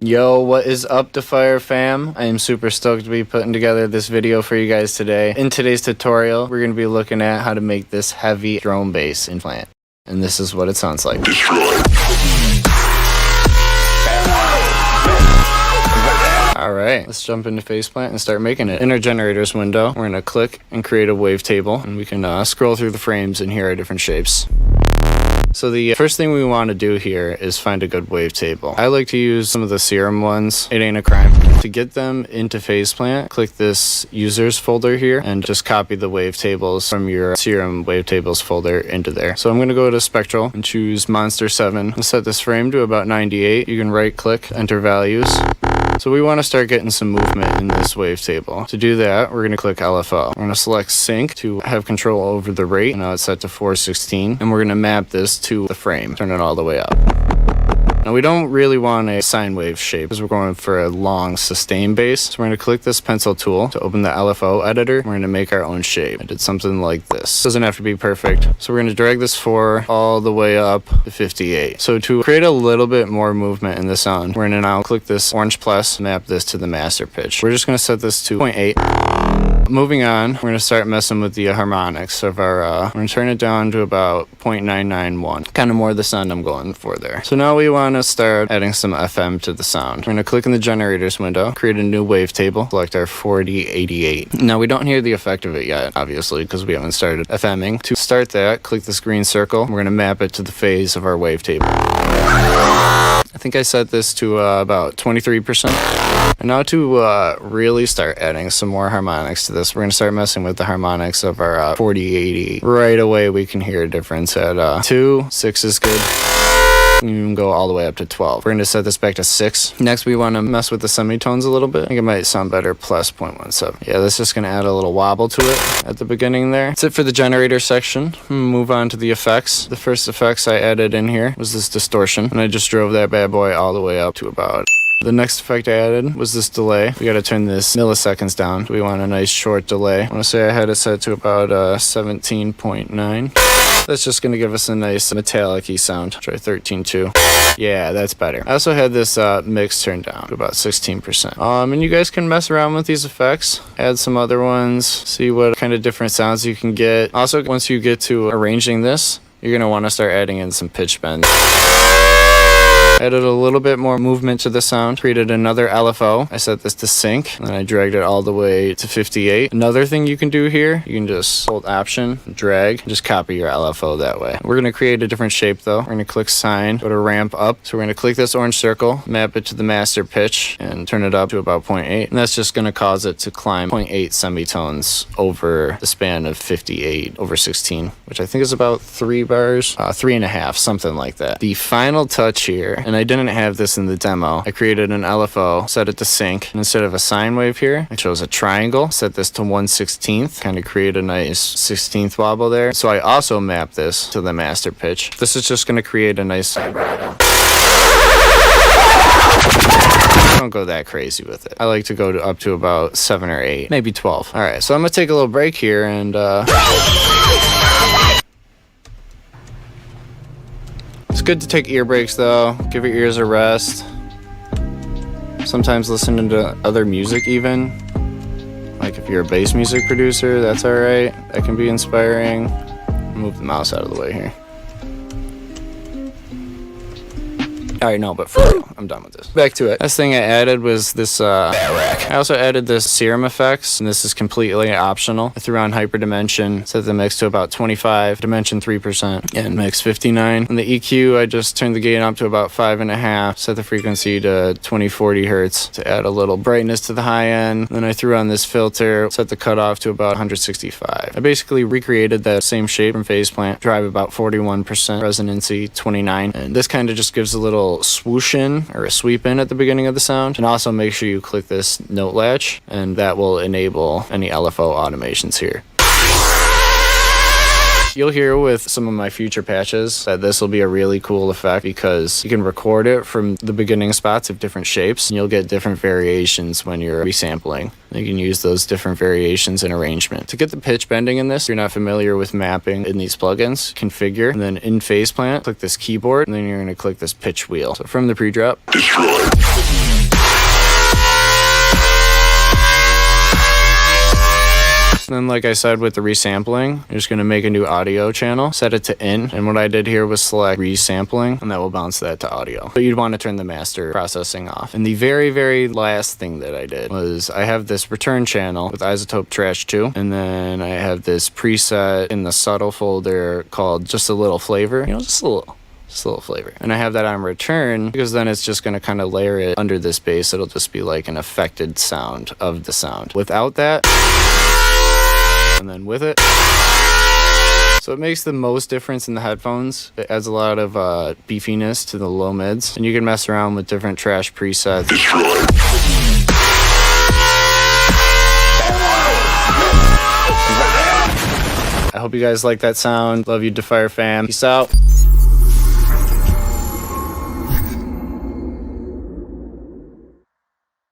Yo, what is up, Fire fam? I am super stoked to be putting together this video for you guys today. In today's tutorial, we're going to be looking at how to make this heavy drone bass in Plant. And this is what it sounds like. Alright, let's jump into PhasePlant and start making it. In our generators window, we're going to click and create a wavetable, and we can scroll through the frames and hear our different shapes. So the first thing we want to do here is find a good wavetable. I like to use some of the Serum ones. It ain't a crime. To get them into PhasePlant, click this users folder here and just copy the wavetables from your Serum wavetables folder into there. So I'm going to go to Spectral and choose Monster 7 and set this frame to about 98. You can right click, enter values. So we want to start getting some movement in this wavetable. To do that, we're going to click LFO. We're going to select Sync to have control over the rate. Now it's set to 416. And we're going to map this to the frame. Turn it all the way up. Now we don't really want a sine wave shape because we're going for a long sustain bass. So we're going to click this pencil tool to open the LFO editor. We're going to make our own shape. I did something like this. Doesn't have to be perfect. So we're going to drag this 4 all the way up to 58. So to create a little bit more movement in the sound, we're going to now click this orange plus, map this to the master pitch. We're just going to set this to 0.8. Moving on, we're going to start messing with the harmonics of our, we're going to turn it down to about 0.991. Kind of more the sound I'm going for there. So now we want to start adding some FM to the sound. We're going to click in the generators window, create a new wavetable, select our 4088. Now we don't hear the effect of it yet, obviously, because we haven't started FMing. To start that, click this green circle. We're going to map it to the phase of our wavetable. I think I set this to about 23%. And now to really start adding some more harmonics to this, we're going to start messing with the harmonics of our 4080. Right away, we can hear a difference at 2, 6 is good. You can go all the way up to 12. We're going to set this back to 6. Next, we want to mess with the semitones a little bit. I think it might sound better plus 0.17. Yeah, that's just going to add a little wobble to it at the beginning there. That's it for the generator section. Move on to the effects. The first effects I added in here was this distortion, and I just drove that bad boy all the way up to about... The next effect I added was this delay. We got to turn this milliseconds down. We want a nice short delay. I want to say I had it set to about 17.9. That's just going to give us a nice metallic-y sound. Try 13.2. Yeah, that's better. I also had this mix turned down to about 16%. And you guys can mess around with these effects. Add some other ones. See what kind of different sounds you can get. Also, once you get to arranging this, you're going to want to start adding in some pitch bends. Added a little bit more movement to the sound. Created another LFO. I set this to sync, and then I dragged it all the way to 58. Another thing you can do here, you can just hold Option, drag, and just copy your LFO that way. We're going to create a different shape though. We're going to click Sine, go to Ramp Up. So we're going to click this orange circle, map it to the master pitch, and turn it up to about 0.8. And that's just going to cause it to climb 0.8 semitones over the span of 58 over 16, which I think is about 3 bars, 3.5, something like that. The final touch here, and I didn't have this in the demo. I created an LFO, set it to sync, and instead of a sine wave here, I chose a triangle, set this to 1/16th, kind of create a nice 16th wobble there. So I also mapped this to the master pitch. This is just going to create a nice vibrato. Don't go that crazy with it. I like to go up to about 7 or 8, maybe 12. All right, so I'm going to take a little break here and... It's good to take ear breaks though, give your ears a rest. Sometimes listening to other music even. Like if you're a bass music producer, that's alright. That can be inspiring. Move the mouse out of the way here. Alright, no, but for real, I'm done with this. Back to it. Last thing I added was this, I also added this Serum effects, and this is completely optional. I threw on hyperdimension, set the mix to about 25, dimension 3%, and mix 59. On the EQ, I just turned the gain up to about 5.5, set the frequency to 2040 hertz to add a little brightness to the high end. Then I threw on this filter, set the cutoff to about 165. I basically recreated that same shape from PhasePlant, drive about 41%, resonancy 29, and this kind of just gives a little swoosh in or a sweep in at the beginning of the sound. And also make sure you click this note latch, and that will enable any LFO automations here. You'll hear with some of my future patches that this will be a really cool effect because you can record it from the beginning spots of different shapes, and you'll get different variations when you're resampling. You can use those different variations in arrangement. To get the pitch bending in this, if you're not familiar with mapping in these plugins, configure, and then in PhasePlant, click this keyboard, and then you're going to click this pitch wheel. So from the pre-drop. And then like I said with the resampling, you're just going to make a new audio channel, set it to in, and what I did here was select resampling, and that will bounce that to audio. But you'd want to turn the master processing off. And the very last thing that I did was I have this return channel with isotope trash 2, and then I have this preset in the subtle folder called just a little flavor, you know, just a little flavor. And I have that on return because then it's just going to kind of layer it under this bass. It'll just be like an affected sound of the sound. Without that, and then with it. So it makes the most difference in the headphones. It adds a lot of beefiness to the low mids. And you can mess around with different trash presets. I hope you guys like that sound. Love you, Defire fam. Peace out.